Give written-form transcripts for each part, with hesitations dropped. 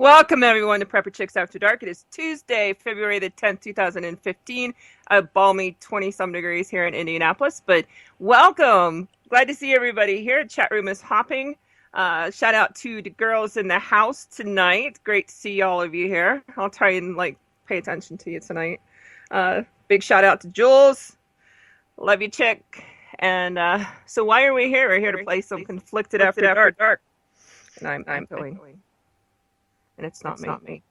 Welcome, everyone, to Prepper Chicks After Dark. It is Tuesday, February the 10th, 2015. A balmy 20-some degrees here in Indianapolis. But welcome. Glad to see everybody here. Chat room is hopping. Shout out to the girls in the house tonight. Great to see all of you here. I'll try and pay attention to you tonight. Big shout out to Jules. Love you, chick. And so why are we here? We're here to play some Conflicted After Dark. And I'm going. And it's not me.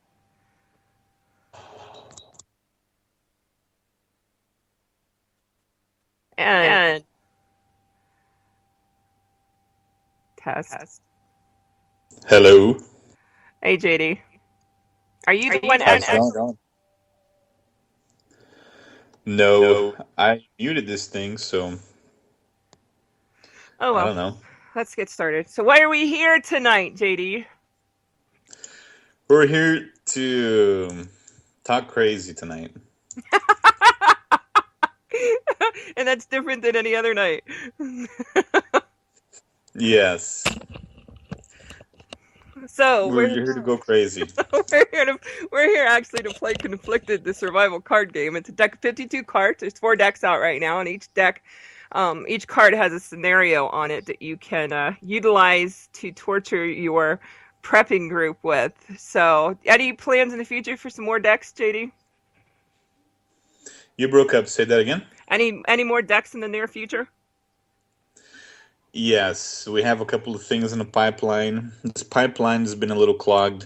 And test. Hello. Hey, JD. Are you the one? No, I muted this thing, so Oh, well. I don't know. Let's get started. So why are we here tonight, JD? We're here to talk crazy tonight. And that's different than any other night. Yes. So we're here to go crazy. we're here actually to play Conflicted, the survival card game. It's a deck of 52 cards. There's 4 decks out right now, and each deck, each card has a scenario on it that you can utilize to torture your prepping group with. So, any plans in the future for some more decks, JD? You broke up. Say that again. Any more decks in the near future? Yes, we have a couple of things in the pipeline. This pipeline has been a little clogged.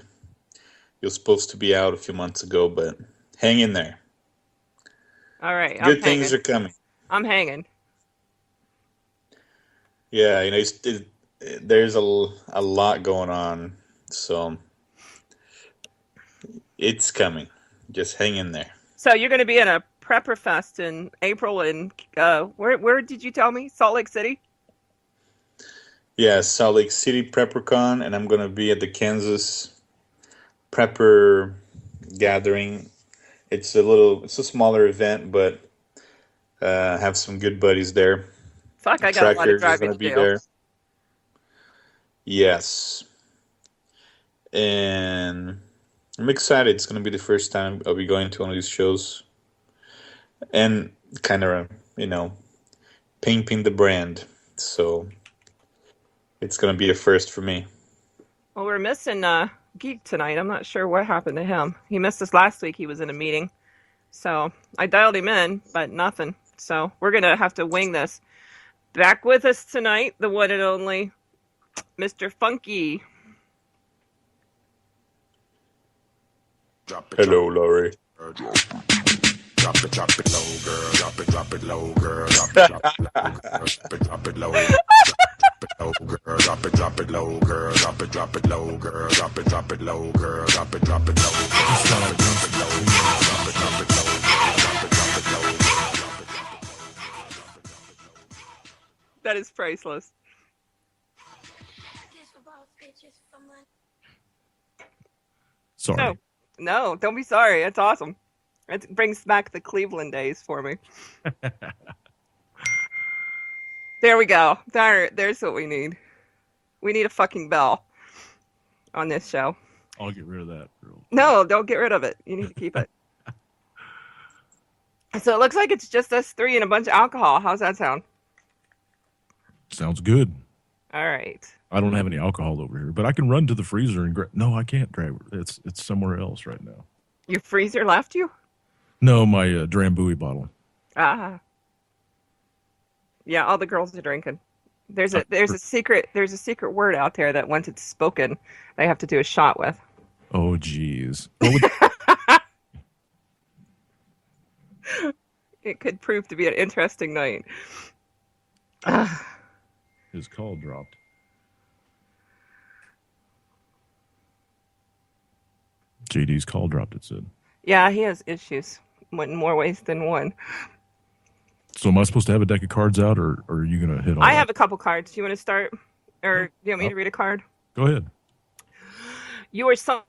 It was supposed to be out a few months ago, but hang in there. All right. Good things are coming. I'm hanging. Yeah, you know, there's a lot going on, so it's coming. Just hang in there. So you're going to be in a Prepper Fest in April in where did you tell me? Salt Lake City? Yeah, Salt Lake City PrepperCon, and I'm going to be at the Kansas Prepper Gathering. It's a smaller event, but have some good buddies there. Fuck, I got a lot of driving to do. There. Yes. And I'm excited. It's going to be the first time I'll be going to one of these shows. And kind of, pimping the brand. So it's going to be a first for me. Well, we're missing Geek tonight. I'm not sure what happened to him. He missed us last week. He was in a meeting. So I dialed him in, but nothing. So we're going to have to wing this. Back with us tonight, the one and only Mr. Funky. Hello, Laurie. Drop it low, girl. Drop it low, girl. Drop it low, girl. Drop it low, girl. Drop it low, girl. Drop it low, girl. Drop it low, girl. Drop it low, That is priceless. Sorry. No, don't be sorry. It's awesome. It brings back the Cleveland days for me. There we go. There's what we need. We need a fucking bell on this show. I'll get rid of that. No, don't get rid of it. You need to keep it. So it looks like it's just us 3 and a bunch of alcohol. How's that sound? Sounds good. All right. I don't have any alcohol over here, but I can run to the freezer and grab. No, I can't grab it. It's somewhere else right now. Your freezer left you? No, my Drambuie bottle. Ah. Yeah, all the girls are drinking. There's a secret word out there that once it's spoken, they have to do a shot with. Oh, geez. It could prove to be an interesting night. His call dropped. JD's call dropped, it said. Yeah, he has issues in more ways than one. So am I supposed to have a deck of cards out, or are you going to hit on I that? have a couple cards. Do you want to start? Or do you want me to read a card? Go ahead. Your son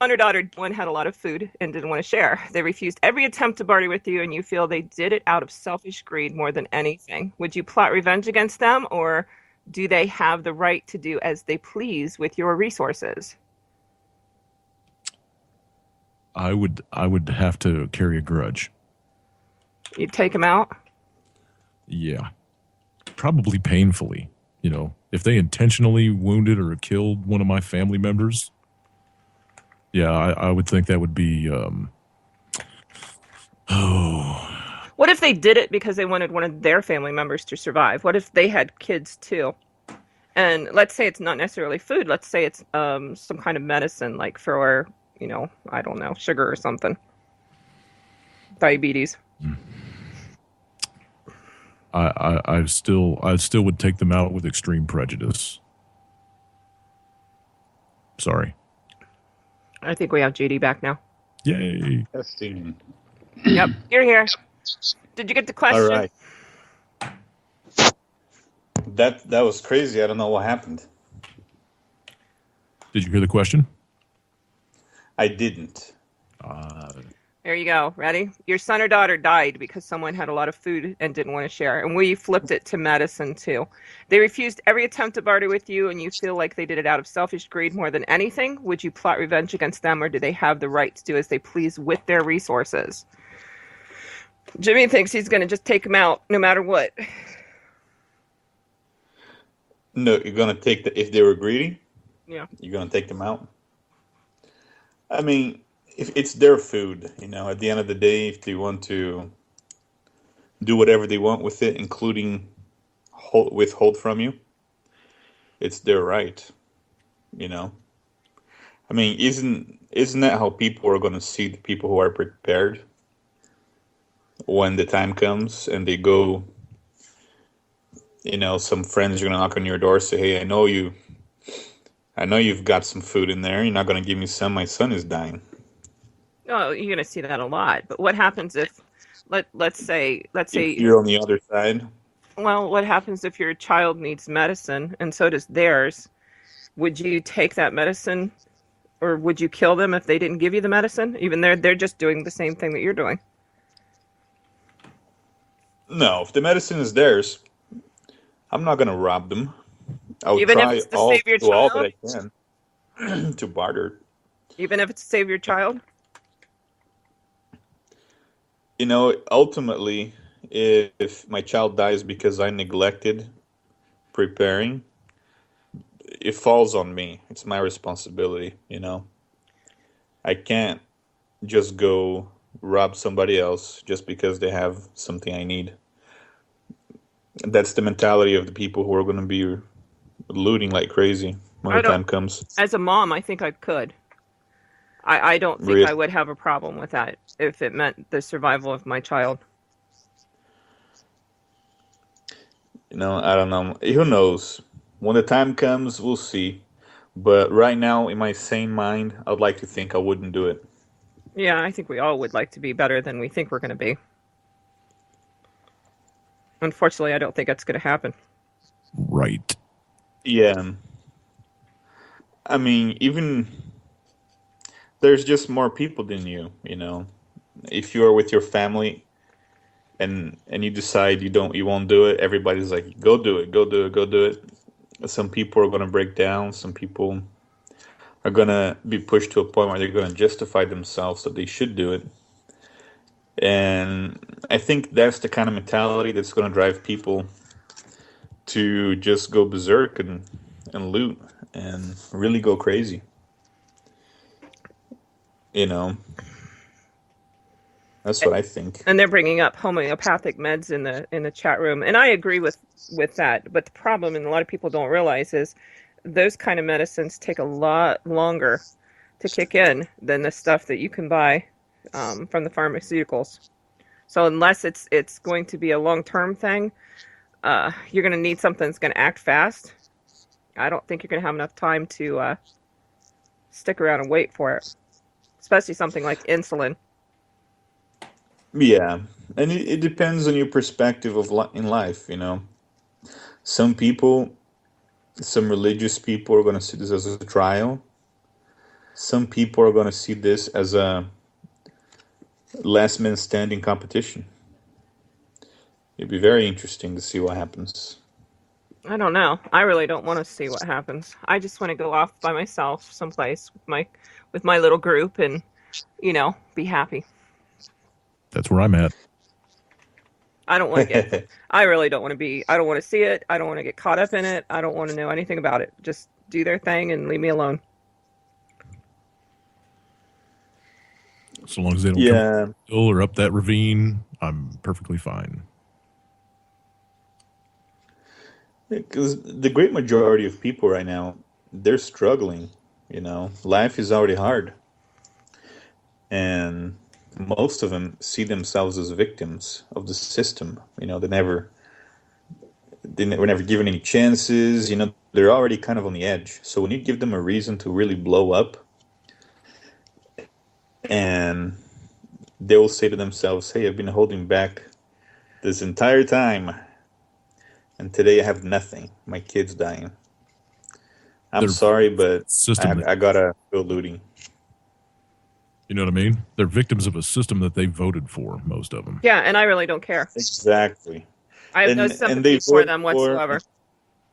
or daughter, one had a lot of food and didn't want to share. They refused every attempt to barter with you, and you feel they did it out of selfish greed more than anything. Would you plot revenge against them, or do they have the right to do as they please with your resources? I would have to carry a grudge. You'd take them out? Yeah. Probably painfully. You know, if they intentionally wounded or killed one of my family members, yeah, I would think that would be What if they did it because they wanted one of their family members to survive? What if they had kids too? And let's say it's not necessarily food. Let's say it's some kind of medicine, like for, I don't know, sugar or something. Diabetes. I still would take them out with extreme prejudice. Sorry. I think we have JD back now. Yay. Testing. Yep, you're here. Did you get the question? All right. That was crazy. I don't know what happened. Did you hear the question? I didn't. There you go. Ready? Your son or daughter died because someone had a lot of food and didn't want to share. And we flipped it to medicine too. They refused every attempt to barter with you and you feel like they did it out of selfish greed more than anything. Would you plot revenge against them or do they have the right to do as they please with their resources? Jimmy thinks he's going to just take them out no matter what. No, you're going to take if they were greedy? Yeah. You're going to take them out? I mean, if it's their food, at the end of the day, if they want to do whatever they want with it, including withhold from you, it's their right, I mean, isn't that how people are going to see the people who are prepared when the time comes and they go, some friends are going to knock on your door, say, hey, I know you've got some food in there. You're not going to give me some. My son is dying. Oh, you're going to see that a lot. But what happens if, let's say you're on the other side? Well, what happens if your child needs medicine and so does theirs? Would you take that medicine or would you kill them if they didn't give you the medicine? Even they're just doing the same thing that you're doing. No, if the medicine is theirs, I'm not going to rob them. I'll Even try if it's to save your child? all that I can to barter. Even if it's to save your child? Ultimately, if my child dies because I neglected preparing, it falls on me. It's my responsibility, I can't just go rob somebody else just because they have something I need. That's the mentality of the people who are going to be looting like crazy when the time comes. As a mom, I think I could. I don't think Really? I would have a problem with that if it meant the survival of my child. I don't know. Who knows? When the time comes, we'll see. But right now, in my sane mind, I'd like to think I wouldn't do it. Yeah, I think we all would like to be better than we think we're going to be. Unfortunately, I don't think that's going to happen. Right. Yeah. I mean, even there's just more people than you, If you're with your family and you decide you won't do it, everybody's like, go do it, go do it, go do it. Some people are going to break down. Some people are going to be pushed to a point where they're going to justify themselves that they should do it. And I think that's the kind of mentality that's going to drive people to just go berserk and loot and really go crazy. That's what I think. And they're bringing up homeopathic meds in the chat room, and I agree with that. But the problem, and a lot of people don't realize, is those kind of medicines take a lot longer to kick in than the stuff that you can buy from the pharmaceuticals. So unless it's going to be a long-term thing, you're going to need something that's going to act fast. I don't think you're going to have enough time to stick around and wait for it, especially something like insulin. Yeah, and it depends on your perspective in life, Some people, some religious people are going to see this as a trial. Some people are going to see this as a last man standing competition. It'd be very interesting to see what happens. I don't know. I really don't want to see what happens. I just want to go off by myself someplace with my little group and be happy. That's where I'm at. I don't want to get. I really don't want to be. I don't want to see it. I don't want to get caught up in it. I don't want to know anything about it. Just do their thing and leave me alone. So long as they don't come Yeah. up the hill or up that ravine, I'm perfectly fine. Because the great majority of people right now, they're struggling. Life is already hard. And most of them see themselves as victims of the system. They were never given any chances. They're already kind of on the edge. So when you give them a reason to really blow up, and they will say to themselves, hey, I've been holding back this entire time, and today I have nothing. My kid's dying. I'm They're sorry, but system. I gotta go looting. You know what I mean? They're victims of a system that they voted for, most of them. Yeah, and I really don't care. Exactly. I have no And sympathy they for voted them whatsoever.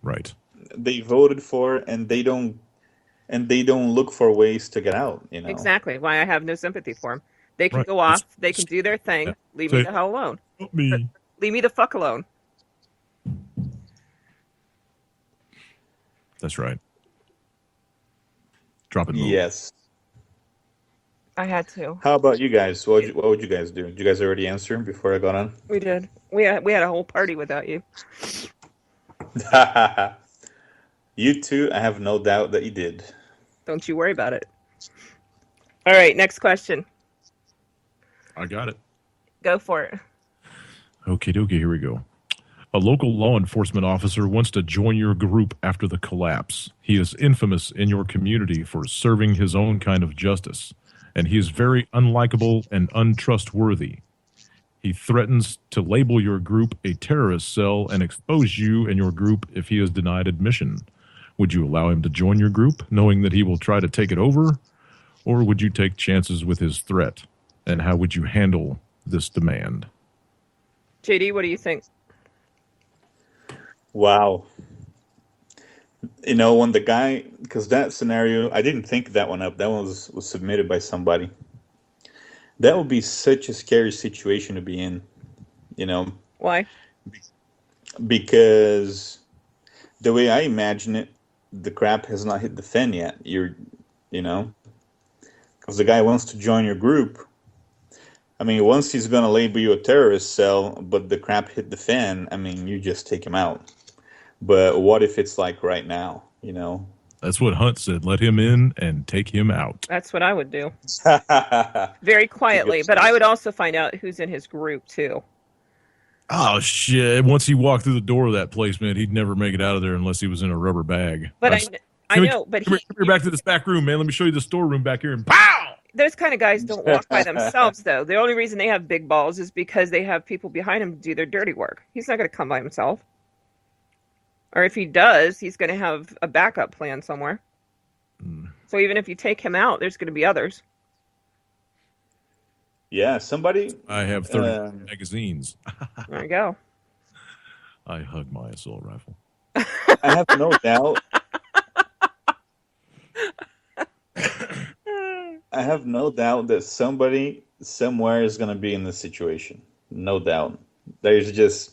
Right. They voted for, and they don't look for ways to get out. Exactly. Why I have no sympathy for them. They can Right. go off. They can do their thing. Yeah. Leave So- me the hell alone. Not me. Leave me the fuck alone. That's right. Drop it. Low. Yes. I had to. How about you guys? What would you guys do? Did you guys already answer before I got on? We did. We had a whole party without you. You too, I have no doubt that you did. Don't you worry about it. All right, next question. I got it. Go for it. Okay, here we go. A local law enforcement officer wants to join your group after the collapse. He is infamous in your community for serving his own kind of justice, and he is very unlikable and untrustworthy. He threatens to label your group a terrorist cell and expose you and your group if he is denied admission. Would you allow him to join your group, knowing that he will try to take it over? Or would you take chances with his threat? And how would you handle this demand? JD, what do you think? Wow. When the guy, because that scenario, I didn't think that one up. That one was submitted by somebody. That would be such a scary situation to be in, Why? because the way I imagine it, the crap has not hit the fan yet. Because the guy wants to join your group. I mean, once he's going to label you a terrorist cell, but the crap hit the fan, I mean, you just take him out. But what if it's like right now, That's what Hunt said. Let him in and take him out. That's what I would do. Very quietly. But I would also find out who's in his group, too. Oh, shit. Once he walked through the door of that place, man, he'd never make it out of there unless he was in a rubber bag. But I Come know, but here back to this back room, man. Let me show you the storeroom back here. And pow! those kind of guys don't walk by themselves, though. The only reason they have big balls is because they have people behind him to do their dirty work. He's not going to come by himself. Or if he does, he's going to have a backup plan somewhere. So even if you take him out, there's going to be others. Yeah, somebody. I have 30 magazines. There you go. I hug my assault rifle. I have no doubt. I have no doubt that somebody somewhere is going to be in this situation. No doubt. There's just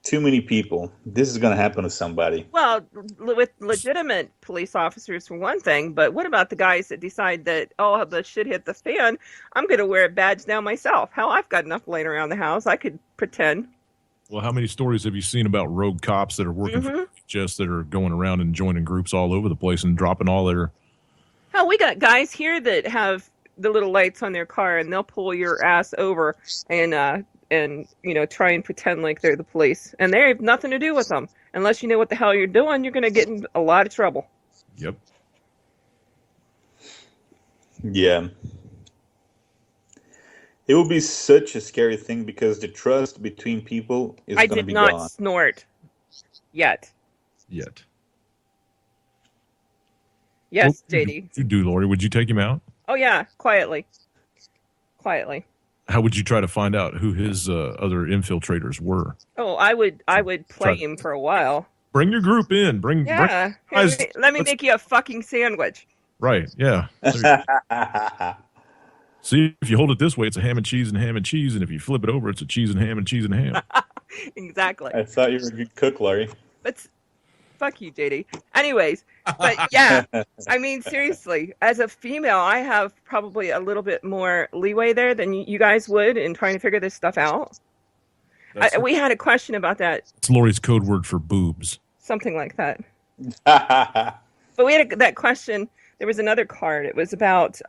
too many people. This is going to happen to somebody. Well, with legitimate police officers for one thing, but what about the guys that decide that, oh, the shit hit the fan, I'm going to wear a badge now myself. Hell, I've got enough laying around the house. I could pretend. Well, how many stories have you seen about rogue cops that are working for just that are going around and joining groups all over the place and dropping all their... Hell, we got guys here that have the little lights on their car, and they'll pull your ass over and try and pretend like they're the police. And they have nothing to do with them. Unless you know what the hell you're doing, you're going to get in a lot of trouble. Yep. Yeah. It will be such a scary thing because the trust between people is going to be I did not gone. snort yet. Yet. Yes, What would JD. you do, Lori? Would you take him out? Oh, yeah, quietly. Quietly. How would you try to find out who his other infiltrators were? Oh, I would play him for a while. Bring your group in. Bring Yeah. guys, Let me let's- make you a fucking sandwich. right. Yeah. There you go. See, if you hold it this way, it's a ham and cheese and ham and cheese, and if you flip it over, it's a cheese and ham and cheese and ham. Exactly. I thought you were a good cook, Laurie. But fuck you, JD. Anyways, but yeah, I mean, seriously, as a female, I have probably a little bit more leeway there than you guys would in trying to figure this stuff out. We had a question about that. It's Lori's code word for boobs. Something like that. But we had that question. There was another card. It was about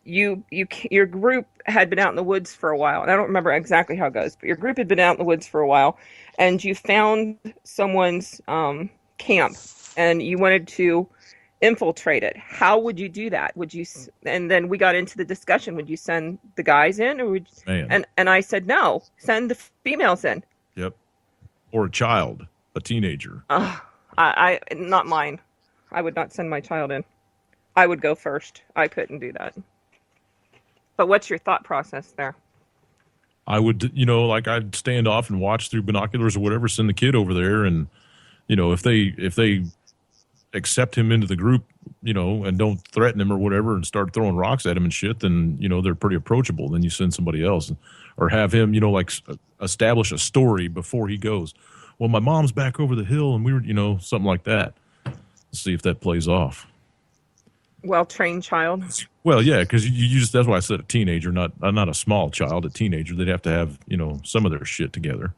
your group had been out in the woods for a while, and I don't remember exactly how it goes, but your group had been out in the woods for a while, and you found someone's camp, and you wanted to infiltrate it. How would you do that? Would you? And then we got into the discussion. Would you send the guys in, or would? And I said no. Send the females in. Yep. Or a child, a teenager. I not mine. I would not send my child in. I would go first. I couldn't do that. But what's your thought process there? I would, like I'd stand off and watch through binoculars or whatever, send the kid over there, and if they accept him into the group, and don't threaten him or whatever and start throwing rocks at him and shit, then they're pretty approachable. Then you send somebody else, or have him, establish a story before he goes. Well, my mom's back over the hill, and we were, something like that. See if that plays off. Well-trained child. Well, yeah, because you just—that's why I said a teenager, not a small child, a teenager. They'd have to have some of their shit together.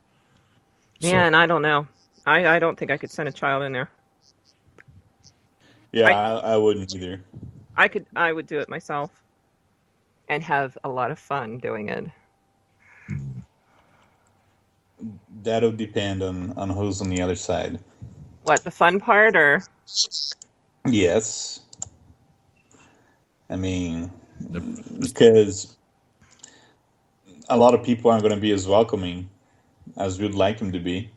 Man, I don't know. I don't think I could send a child in there. Yeah, I wouldn't either. I would do it myself, and have a lot of fun doing it. That'll depend on who's on the other side. What, the fun part, or? Yes. I mean, because a lot of people aren't going to be as welcoming as we'd like them to be,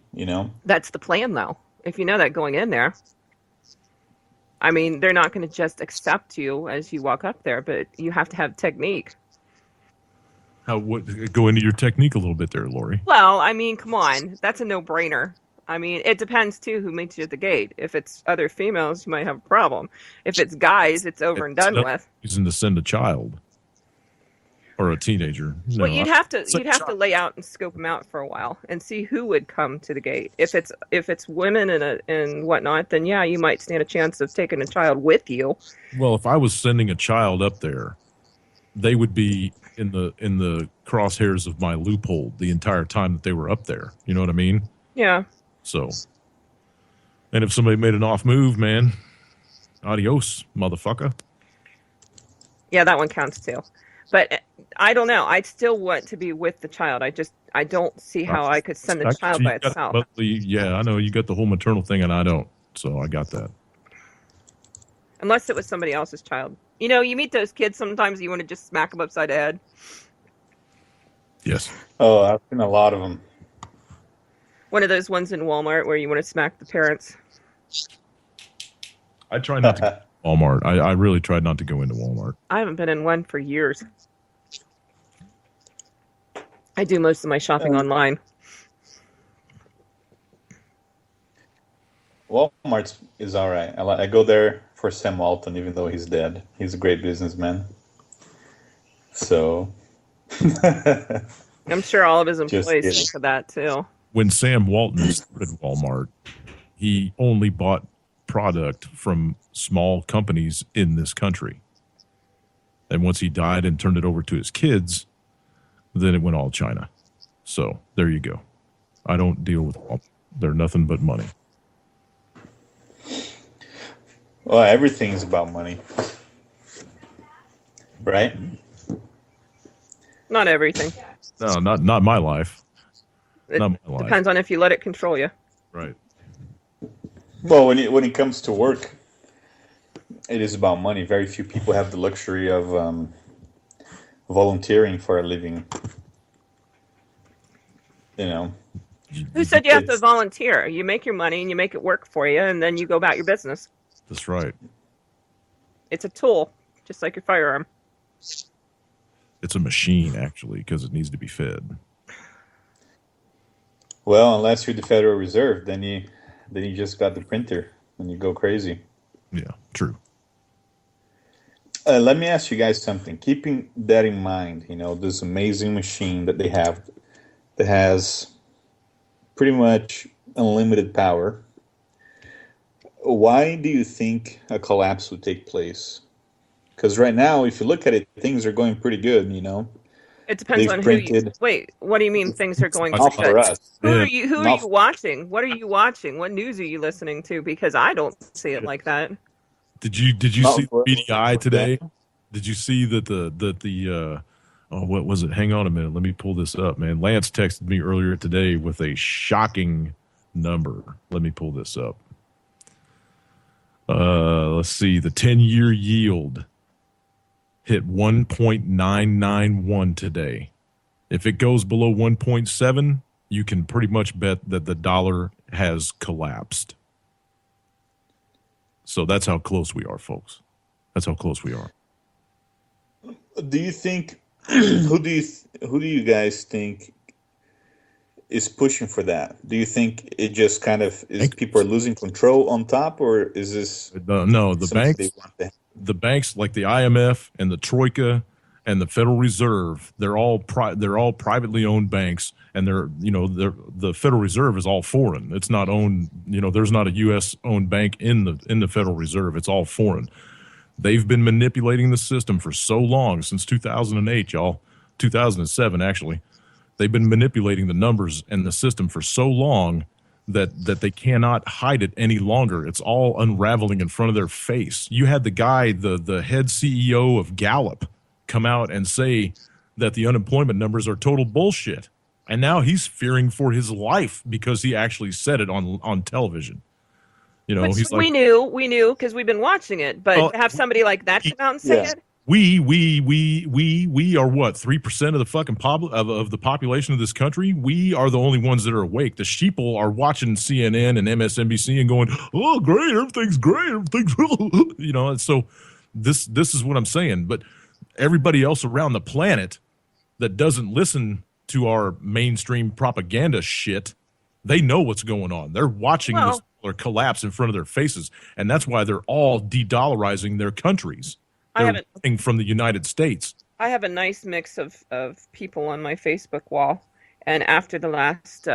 That's the plan, though. If you know that going in there. I mean, they're not going to just accept you as you walk up there, but you have to have technique. Go into your technique a little bit there, Lori. Well, I mean, come on. That's a no-brainer. I mean, it depends, too, who meets you at the gate. If it's other females, you might have a problem. If it's guys, it's over and done with. Reason to send a child or a teenager. No, well, you'd have to lay out and scope them out for a while and see who would come to the gate. If it's women and whatnot, then yeah, you might stand a chance of taking a child with you. Well, if I was sending a child up there, they would be in the crosshairs of my loophole the entire time that they were up there. You know what I mean? Yeah. So, and if somebody made an off move, man, adios, motherfucker. Yeah, that one counts too. But I don't know. I'd still want to be with the child. I don't see how I could send the child by itself. Yeah, I know you got the whole maternal thing, and I don't. So I got that. Unless it was somebody else's child. You meet those kids sometimes. You want to just smack them upside the head. Yes. Oh, I've seen a lot of them. One of those ones in Walmart where you want to smack the parents. I try not to go to Walmart. I really tried not to go into Walmart. I haven't been in one for years. I do most of my shopping online. Walmart is all right. I go there for Sam Walton, even though he's dead. He's a great businessman. So... I'm sure all of his employees think of that, too. When Sam Walton started Walmart, he only bought product from small companies in this country. And once he died and turned it over to his kids, then it went all China. So there you go. I don't deal with Walmart. They're nothing but money. Well, everything's about money. Right? Not everything. No, not my life. It depends on if you let it control you. Right. Well, when it comes to work, it is about money. Very few people have the luxury of volunteering for a living. Who said you have to volunteer? You make your money and you make it work for you, and then you go about your business. That's right. It's a tool, just like your firearm. It's a machine, actually, because it needs to be fed. Well, unless you're the Federal Reserve, then you just got the printer and you go crazy. Yeah, true. Let me ask you guys something. Keeping that in mind, this amazing machine that they have that has pretty much unlimited power. Why do you think a collapse would take place? Because right now, if you look at it, things are going pretty good. It depends They've on who you. printed Wait, what do you mean things are going not pretty for good? us. Who Yeah. are you? Who are Not you watching? What are you watching? What news are you listening to? Because I don't see it like that. Did you Not see for- BDI today? them. Did you see that the oh, what was it? Hang on a minute. Let me pull this up, man. Lance texted me earlier today with a shocking number. Let me pull this up. Let's see. The 10-year yield hit 1.991 today. If it goes below 1.7, you can pretty much bet that the dollar has collapsed. So that's how close we are, folks. That's how close we are. Do you think who do you guys think is pushing for that? Do you think it just kind of is people are losing control on top, or is this No, the something banks, they want to the banks like the IMF and the Troika and the Federal Reserve, they're all privately owned banks, and the Federal Reserve is all foreign. It's not owned. There's not a U.S. owned bank in the Federal Reserve. It's all foreign. They've been manipulating the system for so long, since 2008, y'all. 2007, actually. They've been manipulating the numbers and the system for so long that they cannot hide it any longer. It's all unraveling in front of their face. You had the guy, the head CEO of Gallup, come out and say that the unemployment numbers are total bullshit. And now he's fearing for his life because he actually said it on television. Which He's like, we knew because we've been watching it. But to have somebody like that come out and say Yeah. it, we are what, 3% of the fucking of the population of this country. We are the only ones that are awake. The sheeple are watching CNN and MSNBC and going, "Oh, great, everything's great, everything's," And so this is what I'm saying. But everybody else around the planet that doesn't listen to our mainstream propaganda shit, they know what's going on. They're watching this dollar collapse in front of their faces, and that's why they're all de-dollarizing their countries. They're running from the United States. I have a nice mix of people on my Facebook wall, and after the last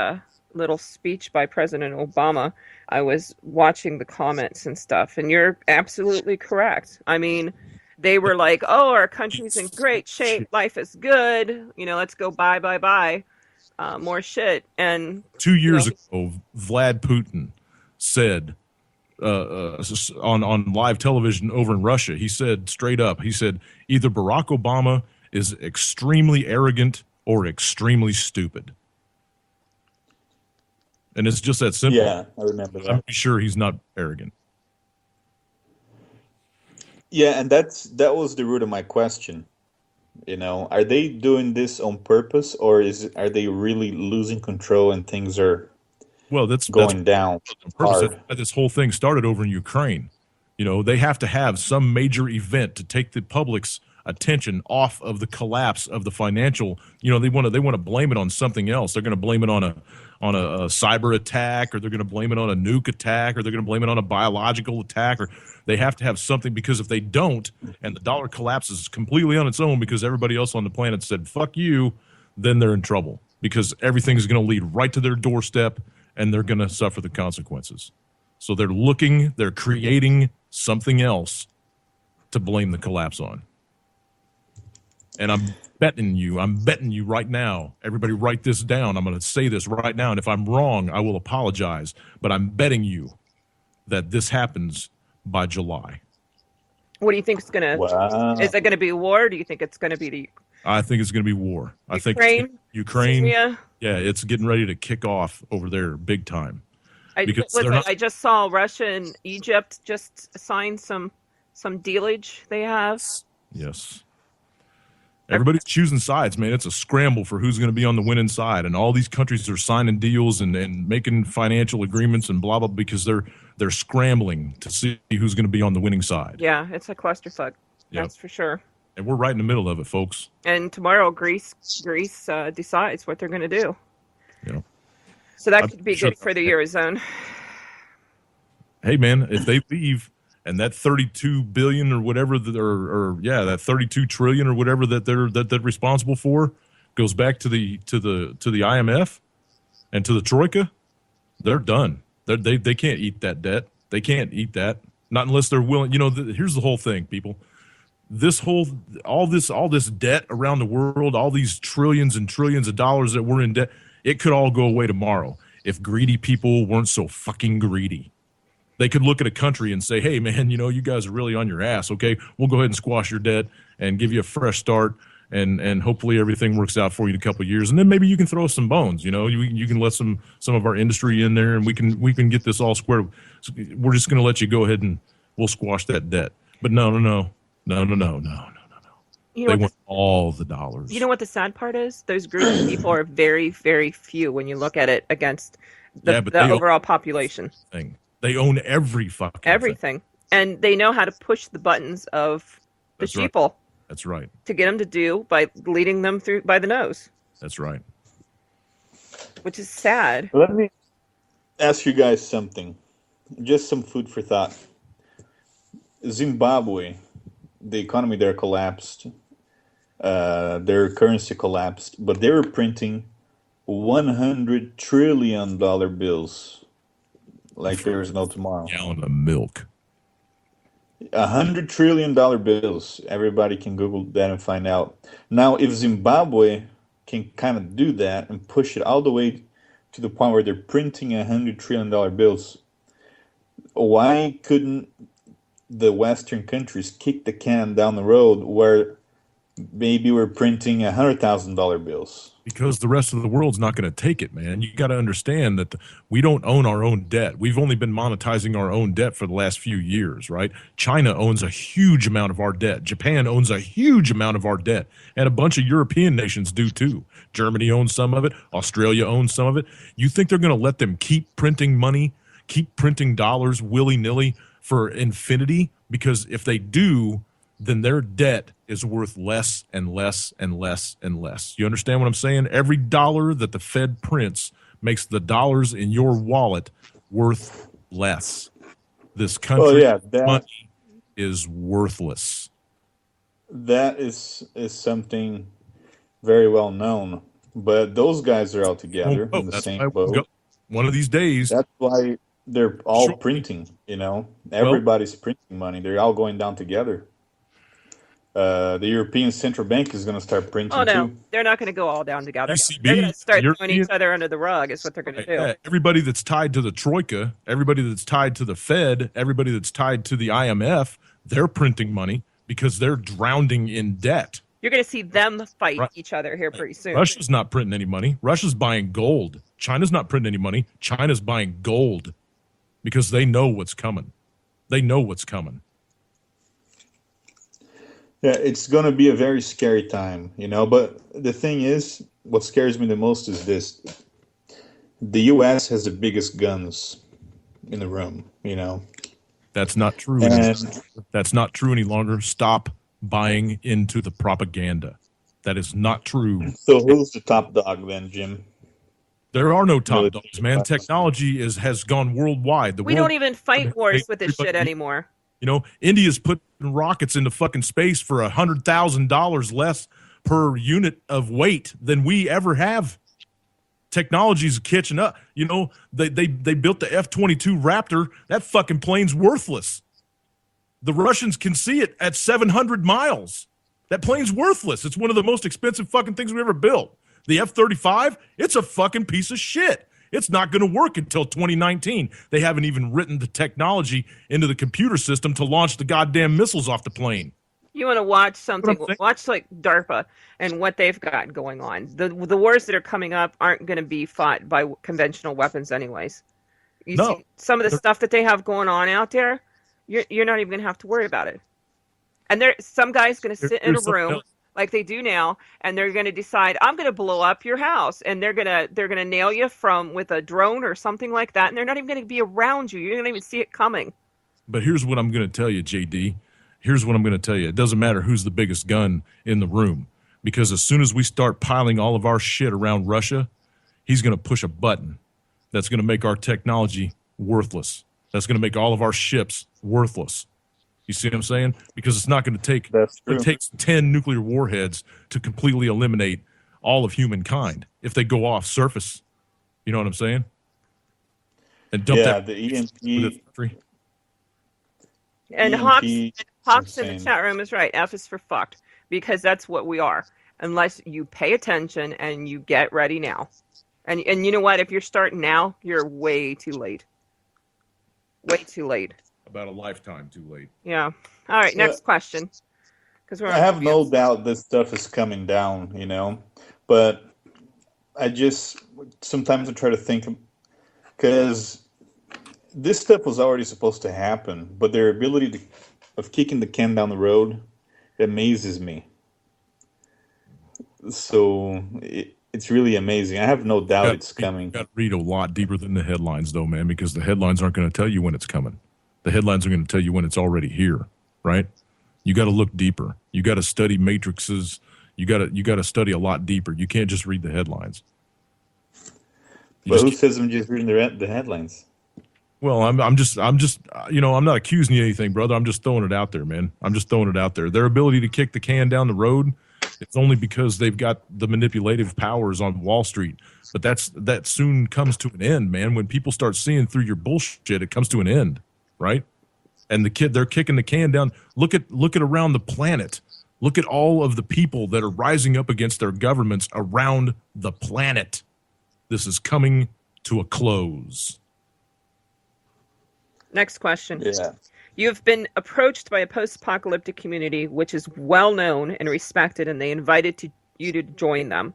little speech by President Obama, I was watching the comments and stuff, and you're absolutely correct. I mean, they were like, "Oh, our country's in great shape, life is good, let's go buy more shit." And 2 years ago, Vlad Putin said on live television over in Russia, he said straight up, either Barack Obama is extremely arrogant or extremely stupid. And it's just that simple. Yeah, I remember that. I'm sure he's not arrogant. Yeah, and that was the root of my question. Are they doing this on purpose, or are they really losing control and things are that's going down hard? That's why this whole thing started over in Ukraine. They have to have some major event to take the public's attention off of the collapse of the financial. They want to blame it on something else. They're going to blame it on a cyber attack, or they're going to blame it on a nuke attack, or they're going to blame it on a biological attack, or they have to have something, because if they don't, and the dollar collapses completely on its own because everybody else on the planet said fuck you, then they're in trouble, because everything's going to lead right to their doorstep and they're going to suffer the consequences. So they're creating something else to blame the collapse on. And I'm betting you right now, everybody write this down. I'm going to say this right now, and if I'm wrong, I will apologize. But I'm betting you that this happens by July. what do you think is going to? Wow. Is it going to be war? Do you think it's going to be I think it's going to be war. I think Ukraine? Syria? Yeah, it's getting ready to kick off over there big time. I just saw Russia and Egypt just sign some dealage they have. Yes. Everybody's choosing sides, man. It's a scramble for who's going to be on the winning side, and all these countries are signing deals and making financial agreements and blah blah because they're scrambling to see who's going to be on the winning side. Yeah, it's a clusterfuck. Yep. That's for sure. And we're right in the middle of it, folks. And tomorrow, Greece decides what they're going to do. Yeah. So that could be good for the Eurozone. Hey, man, if they leave And that 32 billion or whatever, that 32 trillion or whatever that they're responsible for, goes back to the IMF and to the Troika. They're done. They can't eat that debt. They can't eat that. Not unless they're willing. Here's the whole thing, people. All this debt around the world, all these trillions and trillions of dollars that we're in debt, it could all go away tomorrow if greedy people weren't so fucking greedy. They could look at a country and say, hey, man, you guys are really on your ass. Okay, we'll go ahead and squash your debt and give you a fresh start. And hopefully everything works out for you in a couple of years. And then maybe you can throw some bones, you can let some of our industry in there and we can get this all squared. So we're just going to let you go ahead and we'll squash that debt. But no. They want all the dollars. You know what the sad part is? Those groups of people are very, very few when you look at it against the overall population. They own everything. And they know how to push the buttons of the sheeple. Right. That's right. To get them to do by leading them through by the nose. That's right. Which is sad. Let me ask you guys something. Just some food for thought. Zimbabwe, the economy there collapsed. Their currency collapsed, but they were printing $100 trillion bills like there is no tomorrow. Gallon of milk. $100 trillion bills. Everybody can Google that and find out. Now, if Zimbabwe can kind of do that and push it all the way to the point where they're printing $100 trillion bills, why couldn't the Western countries kick the can down the road where maybe we're printing $100,000 bills? Because the rest of the world's not going to take it, man. You got to understand that we don't own our own debt. We've only been monetizing our own debt for the last few years, right? China owns a huge amount of our debt. Japan owns a huge amount of our debt. And a bunch of European nations do too. Germany owns some of it. Australia owns some of it. You think they're going to let them keep printing money, keep printing dollars willy-nilly for infinity? Because if they do, then their debt is worth less and less and less and less. You understand what I'm saying? Every dollar that the Fed prints makes the dollars in your wallet worth less. This country's money is worthless. That is something very well known. But those guys are all together in the same boat. One of these days. That's why they're all printing, Everybody's printing money. They're all going down together. The European Central Bank is going to start printing too. They're not going to go all down together. ECB, they're going to start throwing each other under the rug is what they're going to do. Everybody that's tied to the Troika, everybody that's tied to the Fed, everybody that's tied to the IMF, they're printing money because they're drowning in debt. You're going to see them fight each other here pretty soon. Russia's not printing any money. Russia's buying gold. China's not printing any money. China's buying gold because they know what's coming. They know what's coming. Yeah, it's going to be a very scary time, But the thing is, what scares me the most is this. The U.S. has the biggest guns in the room, That's not true. That's not true any longer. Stop buying into the propaganda. That is not true. So who's the top dog then, Jim? There are no top dogs, man. Technology has gone worldwide. We don't even fight wars with this shit anymore. India's putting rockets into fucking space for $100,000 less per unit of weight than we ever have. Technology's catching up. They built the F-22 Raptor. That fucking plane's worthless. The Russians can see it at 700 miles. That plane's worthless. It's one of the most expensive fucking things we ever built. The F-35, it's a fucking piece of shit. It's not going to work until 2019. They haven't even written the technology into the computer system to launch the goddamn missiles off the plane. You want to watch something, watch like DARPA and what they've got going on. The wars that are coming up aren't going to be fought by conventional weapons anyways. You see some of the stuff that they have going on out there, you're not even going to have to worry about it. And some guy's going to sit in a room like they do now, and they're going to decide, I'm going to blow up your house, and they're going to nail you with a drone or something like that, and they're not even going to be around you. You're going to even see it coming. But here's what I'm going to tell you, JD. Here's what I'm going to tell you. It doesn't matter who's the biggest gun in the room, because as soon as we start piling all of our shit around Russia, he's going to push a button that's going to make our technology worthless. That's going to make all of our ships worthless. You see what I'm saying? Because it's not going to take. That's true. It takes 10 nuclear warheads to completely eliminate all of humankind if they go off surface. You know what I'm saying? And dump Yeah, that the within EMP, the country. And EMP, Hawks in the insane. chat room is right. F is for fucked, because that's what we are. Unless you pay attention and you get ready now. And you know what? If you're starting now, you're way too late. Way too late. About a lifetime too late. Yeah. All right. Next question. Because we're I on have no Fabian's. doubt this stuff is coming down, but I just sometimes I try to think, because this stuff was already supposed to happen, but their ability of kicking the can down the road amazes me. So it's really amazing. I have no doubt it's coming. You got to read a lot deeper than the headlines, though, man, because the headlines aren't going to tell you when it's coming. The headlines are going to tell you when it's already here, right? You got to look deeper. You got to study matrices. You got to study a lot deeper. You can't just read the headlines. But who says I'm just reading the headlines? Well, I'm just, I'm not accusing you of anything, brother. I'm just throwing it out there, man. I'm just throwing it out there. Their ability to kick the can down the road, it's only because they've got the manipulative powers on Wall Street. But that soon comes to an end, man. When people start seeing through your bullshit, it comes to an end, right? And they're kicking the can down. Look at around the planet. Look at all of the people that are rising up against their governments around the planet. This is coming to a close. Next question. Yeah. You have been approached by a post-apocalyptic community which is well known and respected, and they invited you to join them.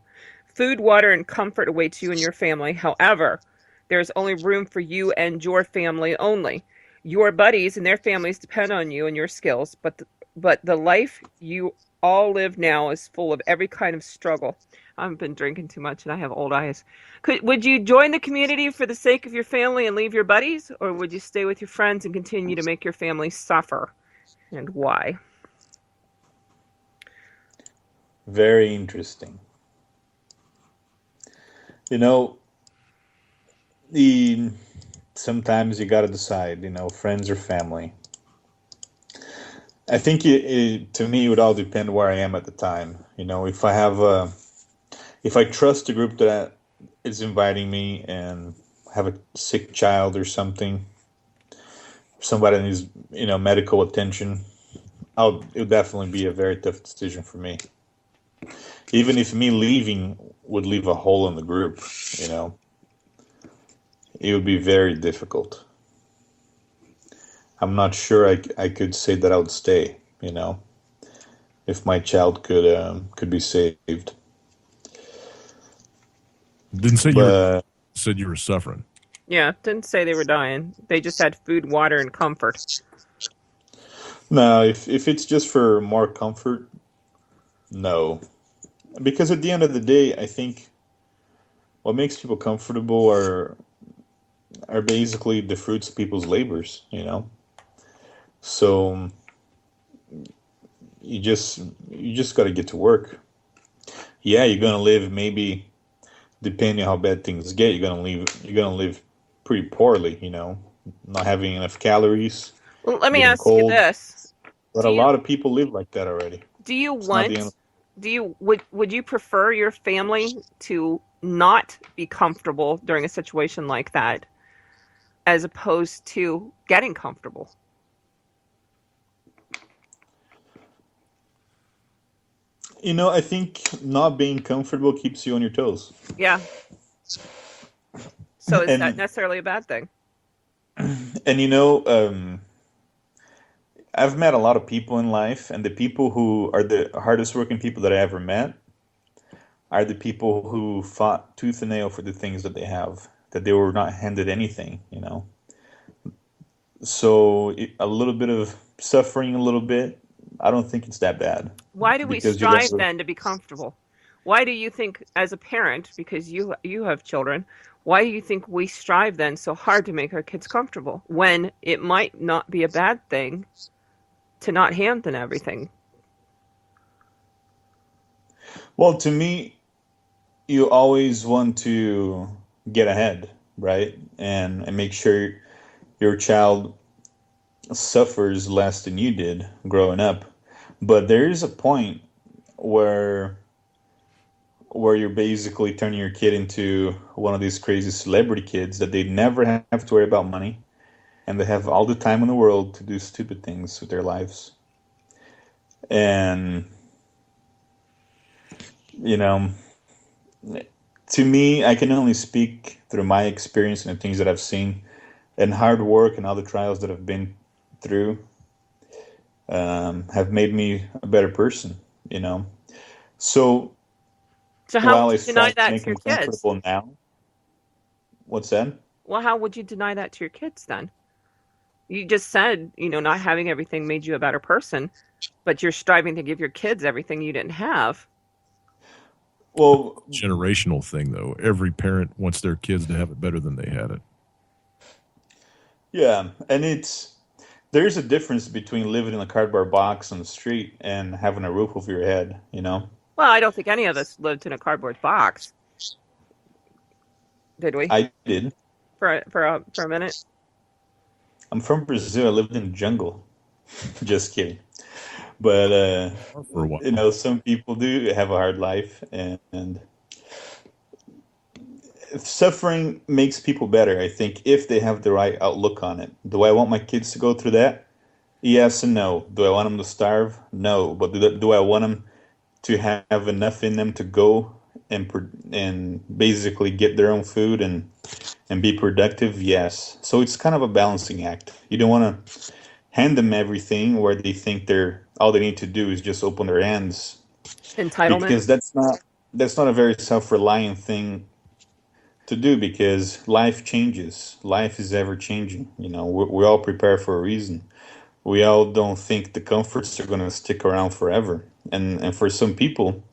Food, water, and comfort awaits you and your family. However, there is only room for you and your family only. Your buddies and their families depend on you and your skills, but the life you all live now is full of every kind of struggle. I've been drinking too much and I have old eyes. Would you join the community for the sake of your family and leave your buddies, or would you stay with your friends and continue to make your family suffer? And why? Very interesting. Sometimes you got to decide, friends or family. I think to me, it would all depend where I am at the time. If I trust the group that is inviting me and have a sick child or something, somebody that needs, medical attention, it would definitely be a very tough decision for me. Even if me leaving would leave a hole in the group, it would be very difficult. I'm not sure I could say that I would stay, if my child could be saved. Didn't say said you were suffering. Yeah, didn't say they were dying. They just had food, water, and comfort. No, if it's just for more comfort, no. Because at the end of the day, I think what makes people comfortable are basically the fruits of people's labors, So you just got to get to work. Yeah, you're gonna live, maybe depending on how bad things get, you're gonna live pretty poorly, not having enough calories. Well, let me ask you this: But a lot of people live like that already. Would you prefer your family to not be comfortable during a situation like that, as opposed to getting comfortable? I think not being comfortable keeps you on your toes. Yeah. So is that necessarily a bad thing? And I've met a lot of people in life, and the people who are the hardest working people that I ever met are the people who fought tooth and nail for the things that they have, that they were not handed anything, So a little bit of suffering, a little bit, I don't think it's that bad. Why do we strive then to be comfortable? Why do you think, as a parent, because you have children, why do you think we strive then so hard to make our kids comfortable when it might not be a bad thing to not hand them everything? Well, to me, you always want to get ahead, right? And make sure your child suffers less than you did growing up. But there is a point where you're basically turning your kid into one of these crazy celebrity kids that they never have to worry about money, and they have all the time in the world to do stupid things with their lives. And you know, to me, I can only speak through my experience and the things that I've seen, and hard work and all the trials that I've been through have made me a better person. You know, so So how while I would you deny strive to that make to your them kids? comfortable now, what's that? Well, how would you deny that to your kids then? You just said, not having everything made you a better person, but you're striving to give your kids everything you didn't have. Well, Generational thing, though. Every parent wants their kids to have it better than they had it. yeah, and there's a difference between living in a cardboard box on the street and having a roof over your head. You know, Well, I don't think any of us lived in a cardboard box, did we? I did. For a minute. I'm from Brazil. I lived in the jungle. Just kidding. But For a while. some people do have a hard life, and suffering makes people better. I think if they have the right outlook on it. Do I want my kids to go through that? Yes and no. Do I want them to starve? No. But do I want them to have enough in them to go and basically get their own food and be productive? Yes. So it's kind of a balancing act. You don't want to hand them everything where they think they're all they need to do is just open their hands, Entitlement. because that's not a very self-reliant thing to do, because life changes. Life is ever changing. We all prepare for a reason. We all don't think the comforts are going to stick around forever. And for some people,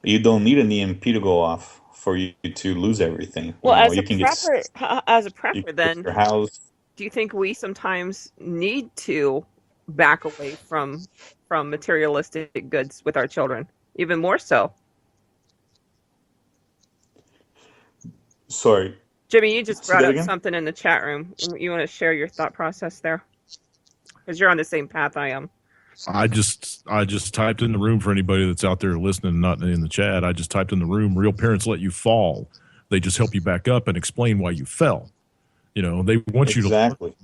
you don't need an EMP to go off for you to lose everything. Well, as a You can get prepper, as a you prepper, can get then, your house. do you think we sometimes need to back away from materialistic goods with our children, even more so? Sorry, Jimmy, you just say brought that up again. something in the chat room. You want to share your thought process there? Because you're on the same path I am. I just typed in the room for anybody that's out there listening, not in the chat. I just typed in the room. Real parents let you fall. They just help you back up and explain why you fell. They want you to Exactly.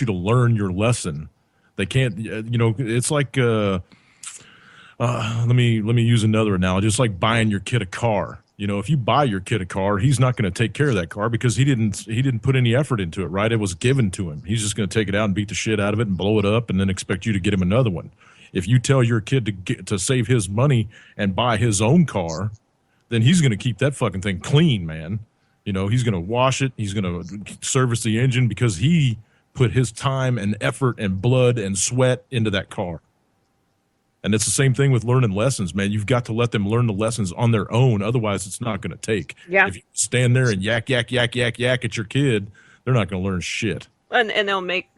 learn your lesson. They can't. It's like let me use another analogy. It's like buying your kid a car. If you buy your kid a car, he's not going to take care of that car because he didn't put any effort into it, right? It was given to him. He's just going to take it out and beat the shit out of it and blow it up and then expect you to get him another one. If you tell your kid to save his money and buy his own car, then he's going to keep that fucking thing clean, man. He's going to wash it. He's going to service the engine because he put his time and effort and blood and sweat into that car. And it's the same thing with learning lessons, man. You've got to let them learn the lessons on their own. Otherwise, it's not going to take. Yeah. If you stand there and yak at your kid, they're not going to learn shit. And they'll make,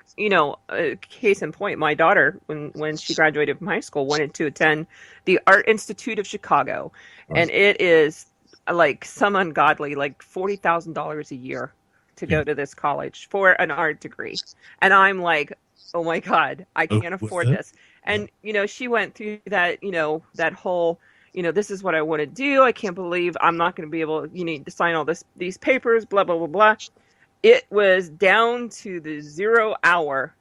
case in point, my daughter, when she graduated from high school, wanted to attend the Art Institute of Chicago. Right. And it is like some ungodly, like $40,000 a year to go to this college for an art degree. And I'm like, oh my God, I can't afford this. And, she went through that, that whole, this is what I want to do. I can't believe I'm not going to be able, you need to sign all these papers, blah, blah, blah, blah. It was down to the 0 hour.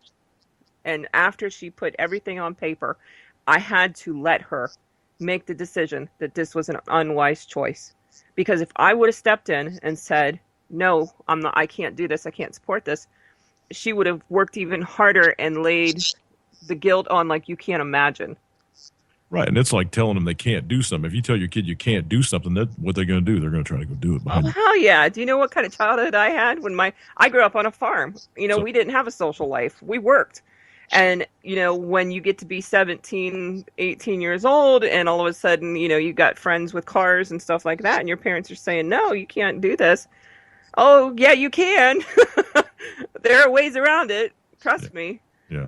And after she put everything on paper, I had to let her make the decision that this was an unwise choice. Because if I would have stepped in and said, no, I can't do this, I can't support this, she would have worked even harder and laid the guilt on like you can't imagine. Right, and it's like telling them they can't do something. If you tell your kid you can't do something, what they're going to do? They're going to try to go do it behind you. Hell yeah. Do you know what kind of childhood I had? I grew up on a farm. We didn't have a social life. We worked. And, when you get to be 17, 18 years old and all of a sudden, you got friends with cars and stuff like that and your parents are saying, no, you can't do this. Oh, yeah, you can. There are ways around it. Trust me. Yeah.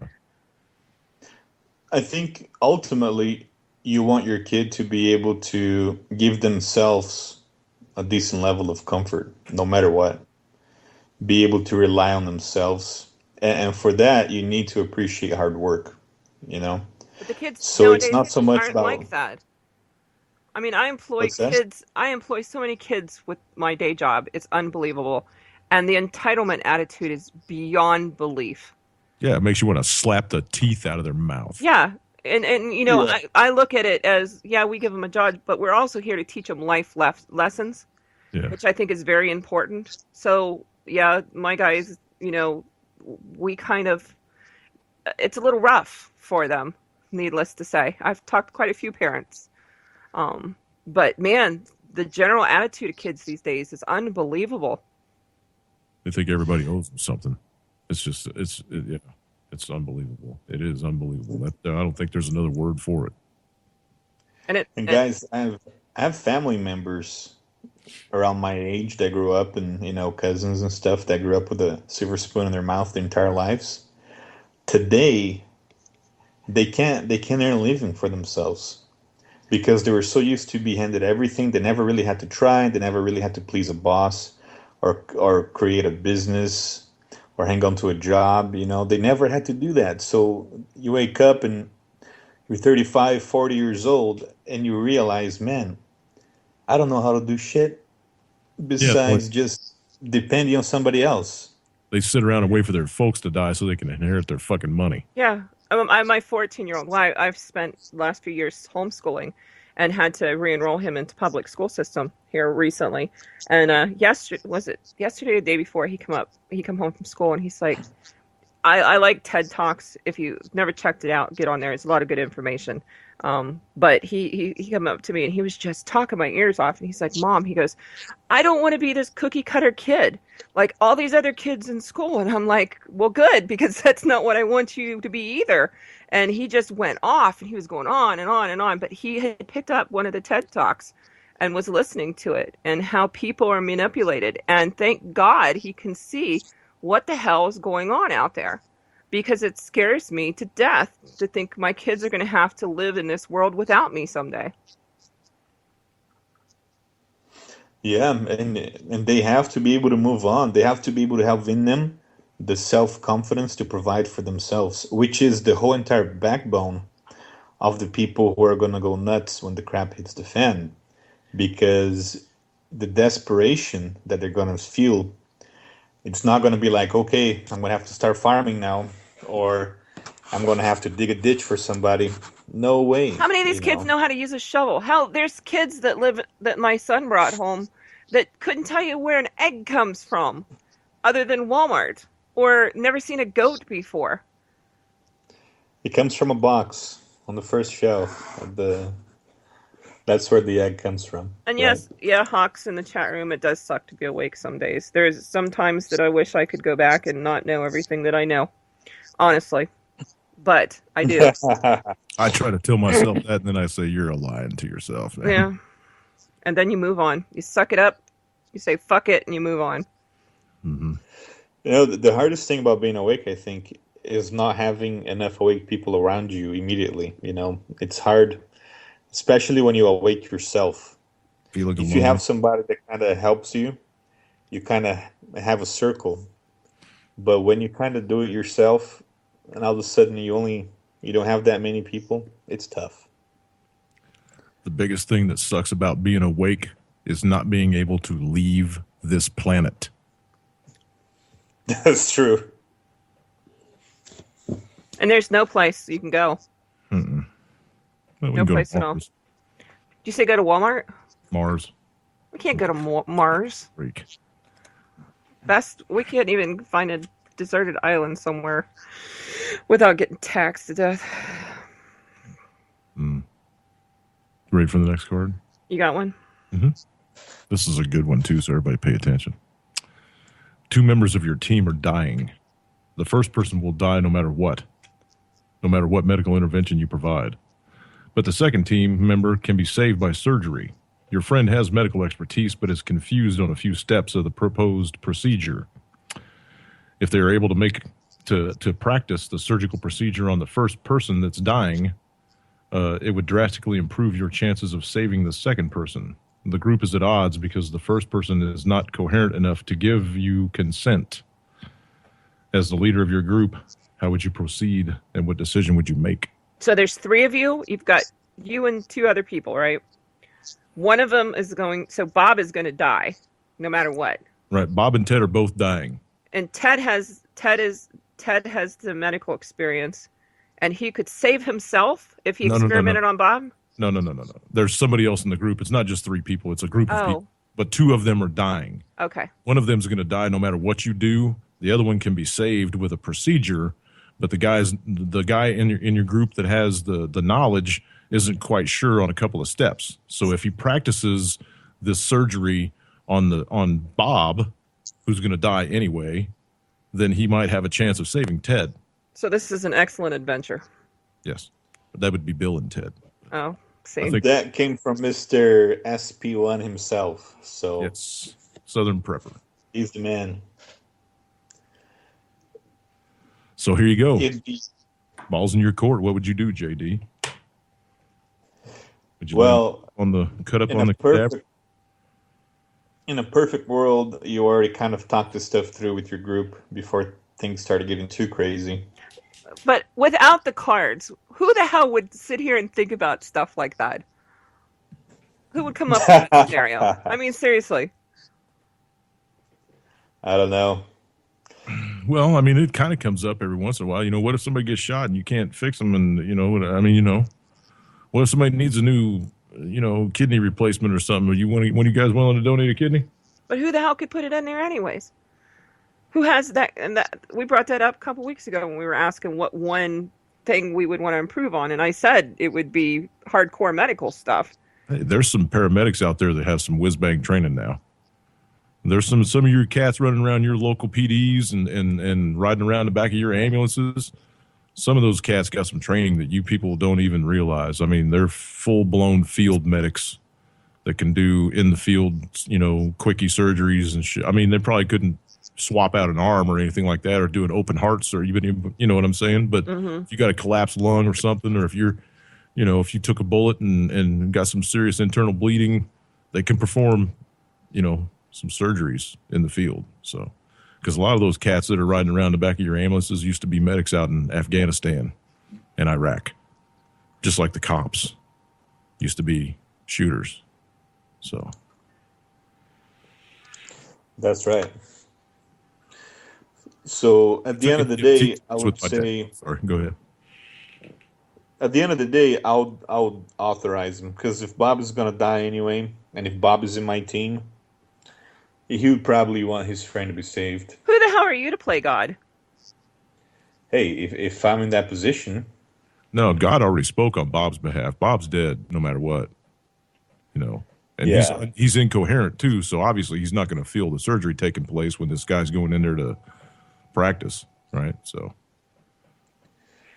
I think ultimately you want your kid to be able to give themselves a decent level of comfort, no matter what. Be able to rely on themselves and for that, you need to appreciate hard work, you know? But the kids So it's nowadays not so much aren't about like that. I mean, I employ what's that? kids. I employ so many kids with my day job. It's unbelievable. And the entitlement attitude is beyond belief. Yeah, it makes you want to slap the teeth out of their mouth. Yeah. And Yeah. I look at it as, yeah, we give them a job, but we're also here to teach them life lessons, Yeah. which I think is very important. So, yeah, my guys, we kind of, it's a little rough for them, needless to say. I've talked to quite a few parents. But man, the general attitude of kids these days is unbelievable. They think everybody owes them something. It's unbelievable. It is unbelievable. I don't think there's another word for it. And guys, I have family members around my age that grew up, and cousins and stuff that grew up with a silver spoon in their mouth their entire lives. Today, they can't earn a living for themselves because they were so used to be handed everything. They never really had to try. They never really had to please a boss or create a business or hang on to a job. They never had to do that. So you wake up and you're 35, 40 years old, and you realize, man, I don't know how to do shit besides just depending on somebody else. They sit around and wait for their folks to die so they can inherit their fucking money. Yeah. My 14-year-old, I've spent the last few years homeschooling and had to re-enroll him into public school system here recently. And yesterday or the day before, he come home from school and he's like, I like TED Talks. If you've never checked it out, get on there. It's a lot of good information. But he came up to me and he was just talking my ears off. And he's like, Mom, he goes, I don't want to be this cookie cutter kid like all these other kids in school. And I'm like, well, good, because that's not what I want you to be either. And he just went off and he was going on and on and on. But he had picked up one of the TED Talks and was listening to it and how people are manipulated. And thank God he can see what the hell is going on out there. Because it scares me to death to think my kids are going to have to live in this world without me someday. Yeah, and they have to be able to move on. They have to be able to have in them the self-confidence to provide for themselves, which is the whole entire backbone of the people who are going to go nuts when the crap hits the fan. Because the desperation that they're going to feel, it's not going to be like, okay, I'm going to have to start farming now, or I'm going to have to dig a ditch for somebody. No way. How many of these kids know how to use a shovel? Hell, there's kids that my son brought home that couldn't tell you where an egg comes from other than Walmart, or never seen a goat before. It comes from a box on the first shelf. That's where the egg comes from. And yes, Hawks in the chat room, it does suck to be awake some days. There's some times that I wish I could go back and not know everything that I know, honestly. But I do. I try to tell myself that, and then I say, you're lying to yourself, man. Yeah. And then you move on. You suck it up, you say fuck it, and you move on. Mm-hmm. The hardest thing about being awake, I think, is not having enough awake people around you immediately. It's hard, especially when you awake yourself. If you have somebody that kind of helps you, you kind of have a circle. But when you kind of do it yourself, and all of a sudden you don't have that many people, it's tough. The biggest thing that sucks about being awake is not being able to leave this planet. That's true. And there's no place you can go. Mm-mm. Well, No place at all. Did you say go to Walmart? Mars. We can't go to Mars. Freak. We can't even find a deserted island somewhere without getting taxed to death. Ready for the next card? You got one? Mm-hmm. This is a good one, too, so everybody pay attention. 2 members of your team are dying. The first person will die no matter what medical intervention you provide. But the second team member can be saved by surgery. Your friend has medical expertise, but is confused on a few steps of the proposed procedure. If they are able to practice the surgical procedure on the first person that's dying, it would drastically improve your chances of saving the second person. The group is at odds because the first person is not coherent enough to give you consent. as the leader of your group, how would you proceed and what decision would you make? So there's 3 of you. You've got you and 2 other people, right? One of them is going. So Bob is going to die, no matter what. Right. Bob and Ted are both dying. And Ted has the medical experience, and he could save himself if he experimented on Bob. No. There's somebody else in the group. It's not just 3 people. It's a group of people. But 2 of them are dying. Okay. One of them's going to die no matter what you do. The other one can be saved with a procedure. But the guy in your group that has the knowledge isn't quite sure on a couple of steps. So if he practices this surgery on Bob, who's going to die anyway, then he might have a chance of saving Ted. So this is an excellent adventure. Yes. That would be Bill and Ted. Oh, see. That came from Mr. SP1 himself. So yes, Southern Prepper. He's the man. So here you go. Balls in your court. What would you do, JD? Would you cut up on the cadaver? In a perfect world, you already kind of talked this stuff through with your group before things started getting too crazy. But without the cards, who the hell would sit here and think about stuff like that? Who would come up with that scenario? I mean, seriously. I don't know. Well, I mean, it kind of comes up every once in a while. What if somebody gets shot and you can't fix them? And, what if somebody needs a new, kidney replacement or something? One of you guys willing to donate a kidney? But who the hell could put it in there anyways? Who has that? And that we brought that up a couple weeks ago when we were asking what one thing we would want to improve on. And I said it would be hardcore medical stuff. Hey, there's some paramedics out there that have some whiz-bang training now. There's some of your cats running around your local PDs and riding around the back of your ambulances. Some of those cats got some training that you people don't even realize. I mean, they're full-blown field medics that can do in the field, quickie surgeries and shit. I mean, they probably couldn't swap out an arm or anything like that or do an open hearts or even, you know what I'm saying? But if you got a collapsed lung or something, or if you're, if you took a bullet and got some serious internal bleeding, they can perform, some surgeries in the field. So, because a lot of those cats that are riding around the back of your ambulances used to be medics out in Afghanistan and Iraq, just like the cops used to be shooters. So. That's right. So at the end of the day, I would say. Sorry, go ahead. At the end of the day, I would authorize him, because if Bob is gonna die anyway, and if Bob is in my team, he would probably want his friend to be saved. Who the hell are you to play God? Hey, if I'm in that position. No, God already spoke on Bob's behalf. Bob's dead no matter what. And he's incoherent too, so obviously he's not going to feel the surgery taking place when this guy's going in there to practice, right? So,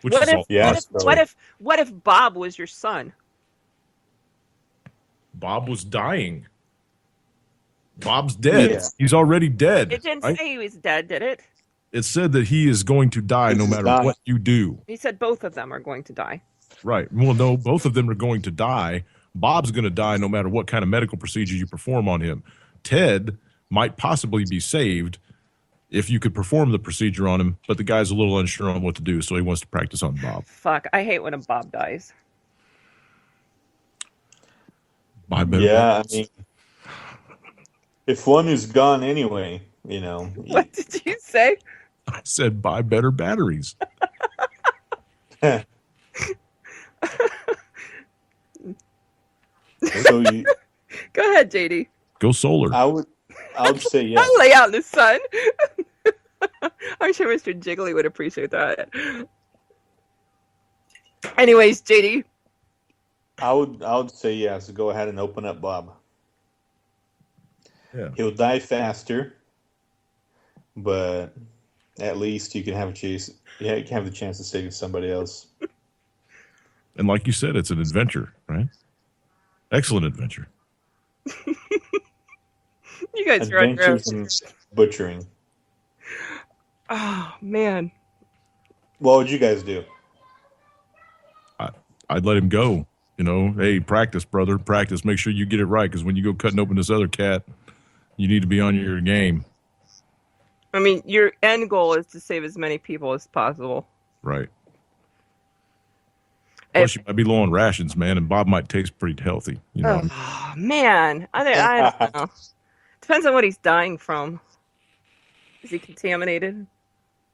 what if Bob was your son? Bob was dying. Bob's dead. Yeah. He's already dead. It didn't say he was dead, did it? It said that he is going to die no matter what you do. He said both of them are going to die. Right. Well, no, both of them are going to die. Bob's going to die no matter what kind of medical procedure you perform on him. Ted might possibly be saved if you could perform the procedure on him, but the guy's a little unsure on what to do, so he wants to practice on Bob. Fuck, I hate when a Bob dies. I mean, if one is gone anyway, What did you say? I said buy better batteries. So Go ahead, JD. Go solar. I would say yes. I'll lay out in the sun. I'm sure Mr. Jiggly would appreciate that. Anyways, JD. I would say yes. Go ahead and open up Bob. Yeah. He'll die faster, but at least you can have a chance. Yeah, you can have the chance to save somebody else. And like you said, it's an adventure, right? Excellent adventure. You guys are Adventures in butchering. Oh man. What would you guys do? I'd let him go. Hey, practice, brother. Practice. Make sure you get it right, because when you go cutting open this other cat, you need to be on your game. I mean, your end goal is to save as many people as possible. Right. Plus, If, you might be low on rations, man, and Bob might taste pretty healthy. You know. oh, man, I don't know. Depends on what he's dying from. Is he contaminated?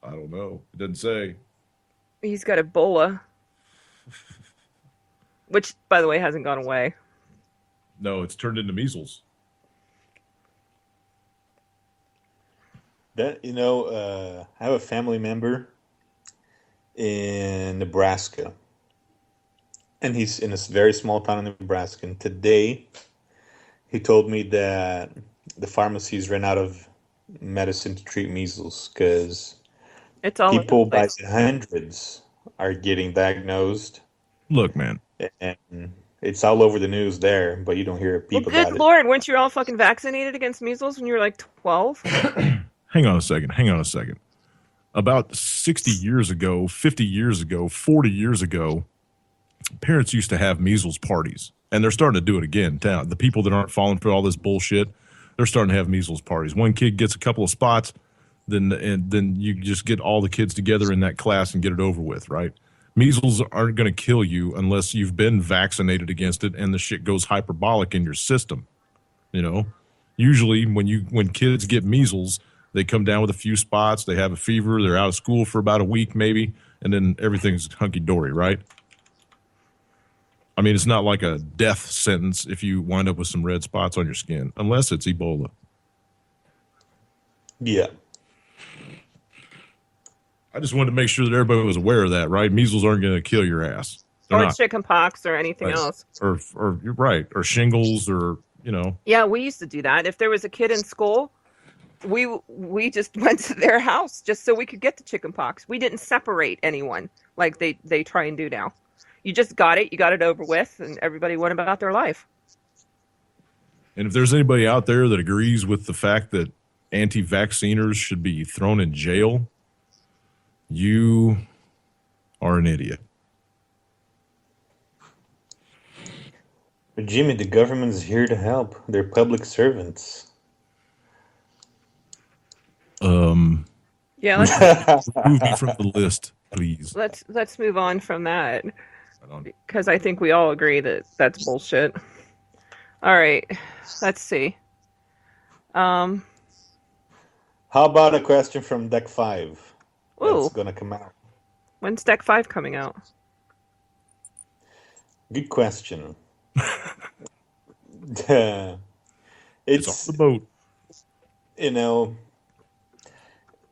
I don't know. It doesn't say. He's got Ebola, which, by the way, hasn't gone away. No, it's turned into measles. I have a family member in Nebraska, and he's in a very small town in Nebraska. And today, he told me that the pharmacies ran out of medicine to treat measles because It's all people over the by place. the hundreds are getting diagnosed, Look, man. and it's all over the news there, but you don't hear Well, people good about Lord, weren't you all fucking vaccinated against measles when you were like 12? Hang on a second. About 60 years ago, 50 years ago, 40 years ago, parents used to have measles parties, and they're starting to do it again. Now, the people that aren't falling for all this bullshit, they're starting to have measles parties. One kid gets a couple of spots, then you just get all the kids together in that class and get it over with, right? Measles aren't going to kill you unless you've been vaccinated against it and the shit goes hyperbolic in your system. You know, usually when kids get measles, they come down with a few spots, they have a fever, they're out of school for about a week maybe, and then everything's hunky-dory, right? I mean, it's not like a death sentence if you wind up with some red spots on your skin, unless it's Ebola. Yeah. I just wanted to make sure that everybody was aware of that, right? Measles aren't going to kill your ass. They're Or not. chicken pox or anything Right. else. Or you're right, or shingles, or, you know. Yeah, we used to do that. If there was a kid in school, we just went to their house just so we could get the chicken pox. We didn't separate anyone like they try and do now. You just got it over with, and everybody went about their life. And if there's anybody out there that agrees with the fact that anti-vacciners should be thrown in jail, you are an idiot. But Jimmy, the government is here to help. They're public servants. Yeah, Remove me from the list, please. let's move on from that I don't- because I think we all agree that that's bullshit. All right, let's see. How about a question from Deck 5? Ooh, That's going to come out. when's Deck 5 coming out? Good question. It's off It's, the boat. you know,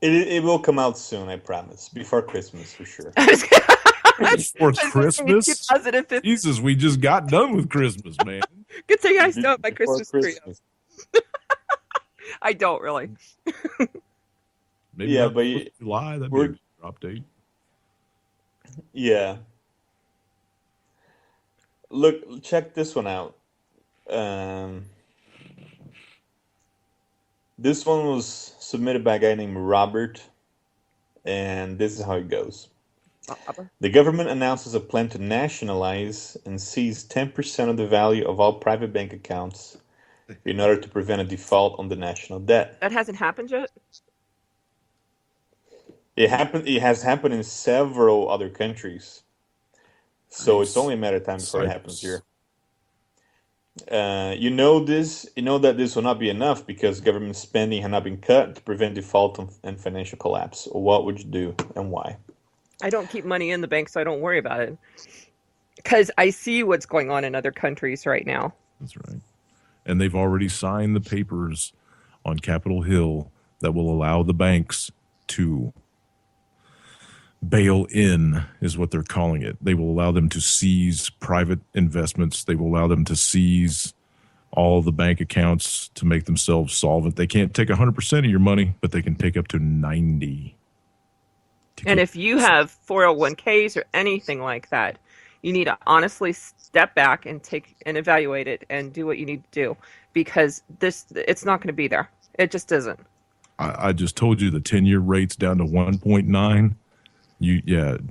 it will come out soon, I promise. Before Christmas, for sure. Before Christmas? 2015. Jesus, we just got done with Christmas, man. Good thing I still have my Before Christmas tree up. Christmas. I don't really. Maybe Yeah, not but you- July, that'd be we're- a drop date. Yeah. Look, check this one out. Um, this one was submitted by a guy named Robert, and this is how it goes. The government announces a plan to nationalize and seize 10% of the value of all private bank accounts in order to prevent a default on the national debt. That hasn't happened yet. It has happened in several other countries. So it's only a matter of time before it happens here. You know that this will not be enough because government spending has not been cut to prevent default and financial collapse. What would you do and why? I don't keep money in the bank, so I don't worry about it. Because I see what's going on in other countries right now. That's right. And they've already signed the papers on Capitol Hill that will allow the banks to bail in, is what they're calling it. They will allow them to seize private investments. They will allow them to seize all the bank accounts to make themselves solvent. They can't take 100% of your money, but they can take up to 90. And if you have 401ks or anything like that, you need to honestly step back and take and evaluate it and do what you need to do because it's not going to be there. It just isn't. I just told you the 10-year rate's down to 1.9.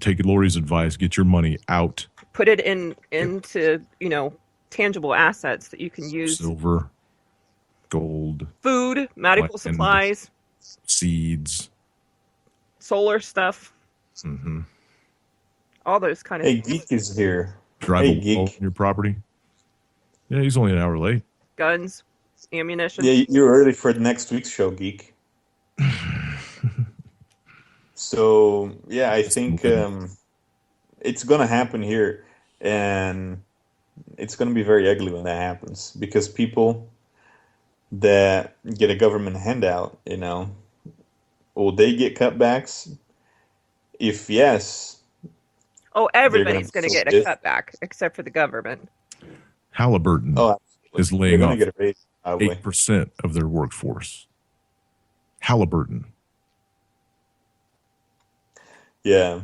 Take Lori's advice. Get your money out. Put it into tangible assets that you can use. Silver, gold. Food, medical And- supplies. seeds. Solar stuff. Mm-hmm. All those kind of Hey, Geek is here. Drive Hey, a wall Geek. on your property. Yeah, he's only an hour late. guns, ammunition. Yeah, you're early for the next week's show, Geek. So, yeah, I think it's going to happen here. And it's going to be very ugly when that happens. Because people that get a government handout, will they get cutbacks? If yes, Oh, everybody's They're going to gonna get a cutback except for the government. Halliburton oh, is absolutely. laying They're off going to get a raise, probably. 8% of their workforce. Halliburton. Yeah.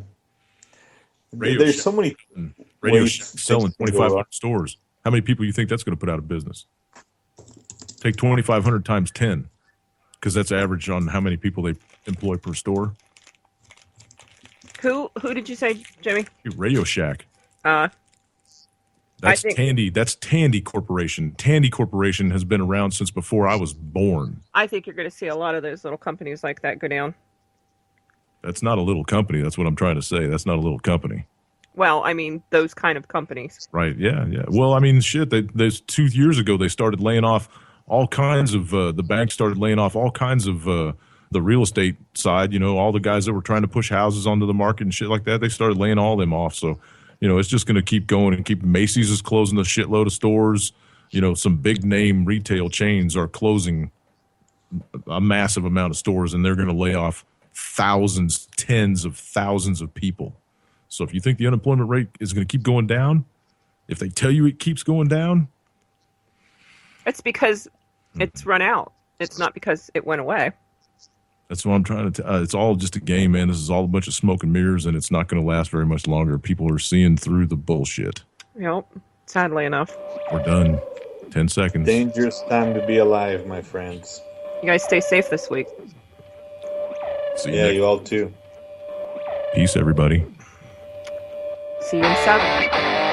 Radio There's Shack. so many Radio ways Shack things selling can go 2,500 wrong. stores. How many people you think that's going to put out of business? Take 2,500 times 10, because that's average on how many people they employ per store. Who did you say, Jimmy? Radio Shack. I That's think- Tandy. That's Tandy Corporation. Tandy Corporation has been around since before I was born. I think you're going to see a lot of those little companies like that go down. That's not a little company. That's what I'm trying to say. That's not a little company. Well, I mean, those kind of companies. Right. Yeah. Yeah. Well, I mean, shit, there's 2 years ago, they started laying off all kinds of, the bank started laying off all kinds of, the real estate side, all the guys that were trying to push houses onto the market and shit like that, they started laying all them off. So, it's just going to keep going and keep. Macy's is closing a shitload of stores. Some big name retail chains are closing a massive amount of stores, and they're going to lay off thousands, tens of thousands of people. So if you think the unemployment rate is going to keep going down, if they tell you it keeps going down, It's because it's run out. It's not because it went away. that's what I'm trying to it's all just a game, man. This is all a bunch of smoke and mirrors, and it's not going to last very much longer. People are seeing through the bullshit. Yep. Sadly enough. We're done. 10 seconds. Dangerous time to be alive, my friends. You guys stay safe this week. See you Yeah, next. you all too. Peace, everybody. See you in 7.